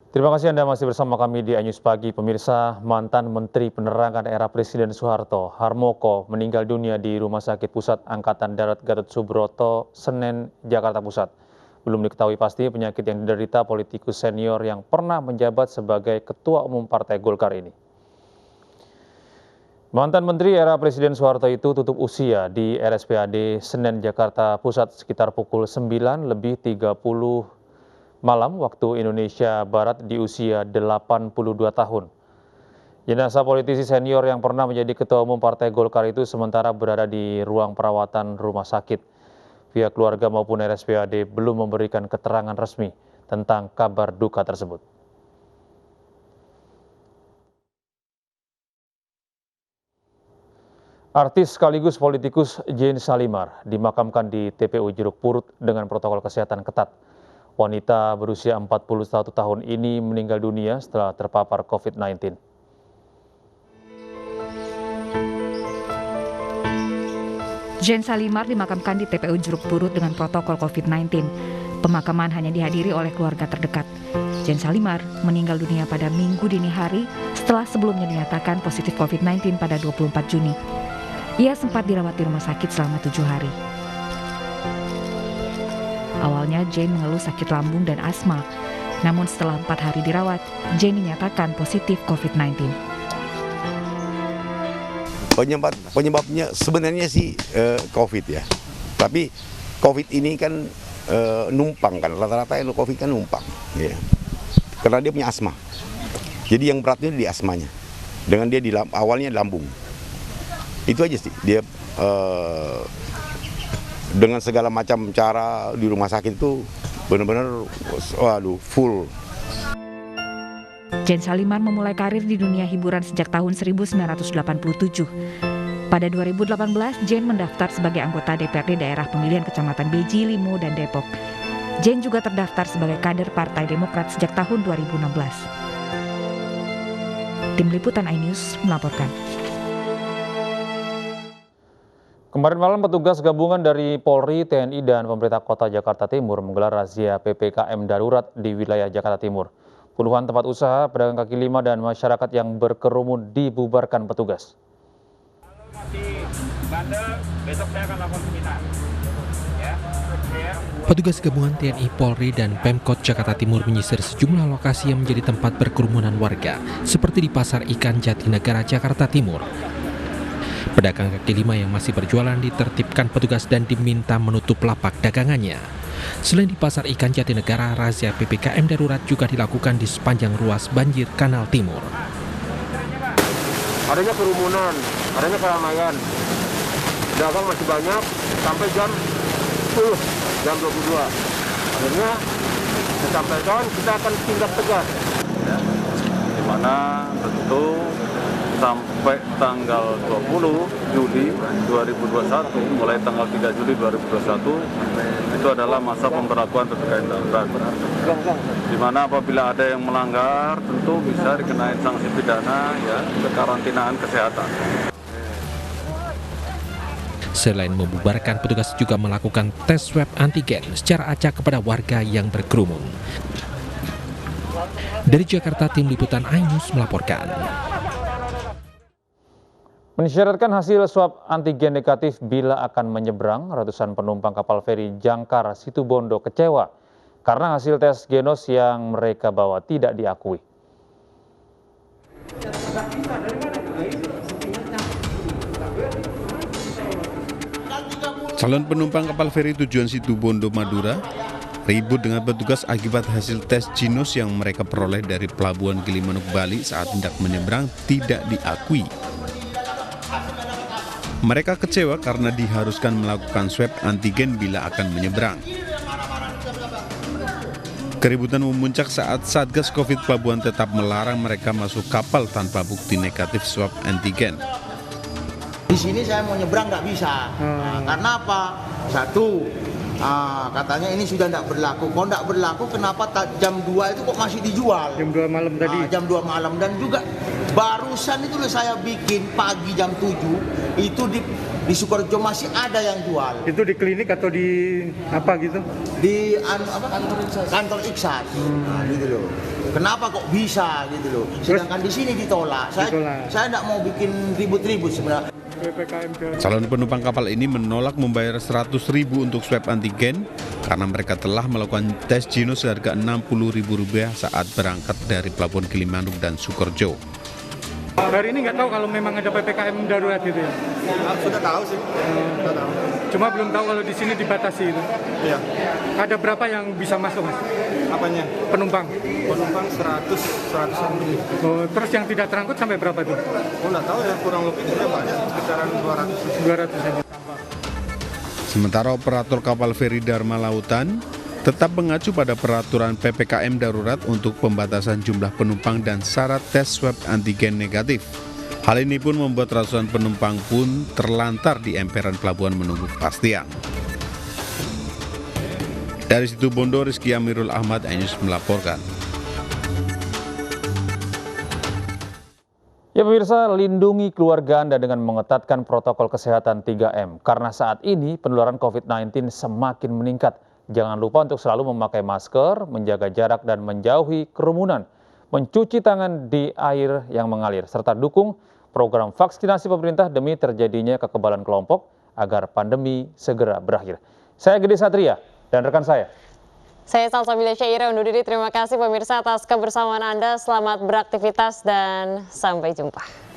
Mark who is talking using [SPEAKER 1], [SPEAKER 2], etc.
[SPEAKER 1] Terima kasih Anda masih bersama kami di iNews Pagi. Pemirsa, mantan Menteri Penerangan era Presiden Soeharto, Harmoko, meninggal dunia di Rumah Sakit Pusat Angkatan Darat Gatot Subroto, Senen, Jakarta Pusat. Belum diketahui pasti penyakit yang diderita politikus senior yang pernah menjabat sebagai Ketua Umum Partai Golkar ini. Mantan Menteri era Presiden Soeharto itu tutup usia di RSPAD Senen, Jakarta Pusat sekitar pukul 9:30 malam waktu Indonesia Barat di usia 82 tahun. Jenazah politisi senior yang pernah menjadi Ketua Umum Partai Golkar itu sementara berada di ruang perawatan rumah sakit. Pihak keluarga maupun RSPAD belum memberikan keterangan resmi tentang kabar duka tersebut. Artis sekaligus politikus Jane Salimar dimakamkan di TPU Jeruk Purut dengan protokol kesehatan ketat. Wanita berusia 41 tahun ini meninggal dunia setelah terpapar COVID-19.
[SPEAKER 2] Jane Salimar dimakamkan di TPU Jeruk Purut dengan protokol COVID-19. Pemakaman hanya dihadiri oleh keluarga terdekat. Jane Salimar meninggal dunia pada Minggu dini hari setelah sebelumnya dinyatakan positif COVID-19 pada 24 Juni. Ia sempat dirawat di rumah sakit selama 7 hari. Awalnya Jane mengeluh sakit lambung dan asma, namun setelah 4 hari dirawat, Jane dinyatakan positif COVID-19.
[SPEAKER 3] Penyebabnya sebenarnya sih COVID ya, tapi COVID ini kan numpang kan, rata-rata yang COVID kan numpang, ya. Karena dia punya asma, jadi yang beratnya di asmanya, dengan dia awalnya lambung, itu aja sih dia. Dengan segala macam cara di rumah sakit itu benar-benar full.
[SPEAKER 2] Jane Salimar memulai karir di dunia hiburan sejak tahun 1987. Pada 2018, Jane mendaftar sebagai anggota DPRD daerah pemilihan Kecamatan Beji, Limo, dan Depok. Jane juga terdaftar sebagai kader Partai Demokrat sejak tahun 2016. Tim Liputan iNews melaporkan.
[SPEAKER 1] Kemarin malam petugas gabungan dari Polri, TNI, dan pemerintah kota Jakarta Timur menggelar razia PPKM darurat di wilayah Jakarta Timur. Puluhan tempat usaha, pedagang kaki lima, dan masyarakat yang berkerumun dibubarkan petugas.
[SPEAKER 4] Petugas gabungan TNI, Polri, dan Pemkot Jakarta Timur menyisir sejumlah lokasi yang menjadi tempat berkerumunan warga, seperti di Pasar Ikan Jatinegara, Jakarta Timur. Pedagang kaki lima yang masih berjualan ditertibkan petugas dan diminta menutup lapak dagangannya. Selain di Pasar Ikan Jatinegara, razia PPKM darurat juga dilakukan di sepanjang ruas banjir Kanal Timur.
[SPEAKER 5] Adanya kerumunan, adanya keramaian. Dagang masih banyak sampai jam 10, jam 22. Akhirnya disampaikan kita akan tindak tegas.
[SPEAKER 6] Ya, di mana tentu sampai tanggal 20 Juli 2021, mulai tanggal 3 Juli 2021, itu adalah masa pemberlakuan PPKM darurat. Di mana apabila ada yang melanggar, tentu bisa dikenain sanksi pidana, ya, kekarantinaan kesehatan.
[SPEAKER 4] Selain membubarkan, petugas juga melakukan tes swab antigen secara acak kepada warga yang berkerumun. Dari Jakarta, Tim Liputan iNews melaporkan.
[SPEAKER 1] Mensyaratkan hasil swab antigen negatif bila akan menyeberang, ratusan penumpang kapal feri Jangkar Situbondo kecewa karena hasil tes genos yang mereka bawa tidak diakui.
[SPEAKER 7] Calon penumpang kapal feri tujuan Situbondo, Madura ribut dengan petugas akibat hasil tes ginos yang mereka peroleh dari Pelabuhan Gilimanuk, Bali saat hendak menyeberang tidak diakui. Mereka kecewa karena diharuskan melakukan swab antigen bila akan menyeberang. Keributan memuncak saat Satgas Covid Pelabuhan tetap melarang mereka masuk kapal tanpa bukti negatif swab antigen.
[SPEAKER 8] Di sini saya mau nyebrang nggak bisa, karena apa? Satu, Katanya ini sudah tidak berlaku. Kalau tidak berlaku, kenapa jam 2 itu kok masih dijual?
[SPEAKER 9] Jam 2 malam tadi?
[SPEAKER 8] Jam 2 malam. Dan juga barusan itu saya bikin pagi jam 7, itu di Sukorejo masih ada yang jual.
[SPEAKER 9] Itu di klinik atau di apa gitu?
[SPEAKER 8] Di kantor Iksat. Gitu loh. Kenapa kok bisa gitu loh? Sedangkan di sini ditolak. Saya tidak mau bikin ribut-ribut sebenarnya.
[SPEAKER 7] Calon penumpang kapal ini menolak membayar 100.000 untuk swab antigen karena mereka telah melakukan tes Jinos seharga Rp60.000 saat berangkat dari Pelabuhan Gilimanuk dan Sukorejo.
[SPEAKER 9] Hari ini nggak tahu kalau memang ada PPKM darurat gitu ya?
[SPEAKER 10] Sudah tahu sih. Sudah tahu.
[SPEAKER 9] Cuma belum tahu kalau di sini dibatasi itu.
[SPEAKER 10] Iya.
[SPEAKER 9] Ada berapa yang bisa masuk, Mas?
[SPEAKER 10] Apanya?
[SPEAKER 9] Penumpang.
[SPEAKER 10] Penumpang 100-an lebih.
[SPEAKER 9] Oh, terus yang tidak terangkut sampai berapa tuh?
[SPEAKER 10] Oh, nggak tahu ya, kurang lebih banyak, sekitaran
[SPEAKER 9] 200 aja.
[SPEAKER 7] Sementara operator kapal feri Dharma Lautan tetap mengacu pada peraturan PPKM darurat untuk pembatasan jumlah penumpang dan syarat tes swab antigen negatif. Hal ini pun membuat ratusan penumpang pun terlantar di emperan pelabuhan menunggu kepastian. Dari Situbondo, Rizky Amirul Ahmad, iNews melaporkan.
[SPEAKER 1] Ya pemirsa, lindungi keluarga Anda dengan mengetatkan protokol kesehatan 3M. Karena saat ini penularan COVID-19 semakin meningkat. Jangan lupa untuk selalu memakai masker, menjaga jarak dan menjauhi kerumunan. Mencuci tangan di air yang mengalir, serta dukung program vaksinasi pemerintah demi terjadinya kekebalan kelompok agar pandemi segera berakhir. Saya Gede Satria dan rekan saya.
[SPEAKER 11] Saya Salsabila Syaira undur diri. Terima kasih pemirsa atas kebersamaan Anda. Selamat beraktivitas dan sampai jumpa.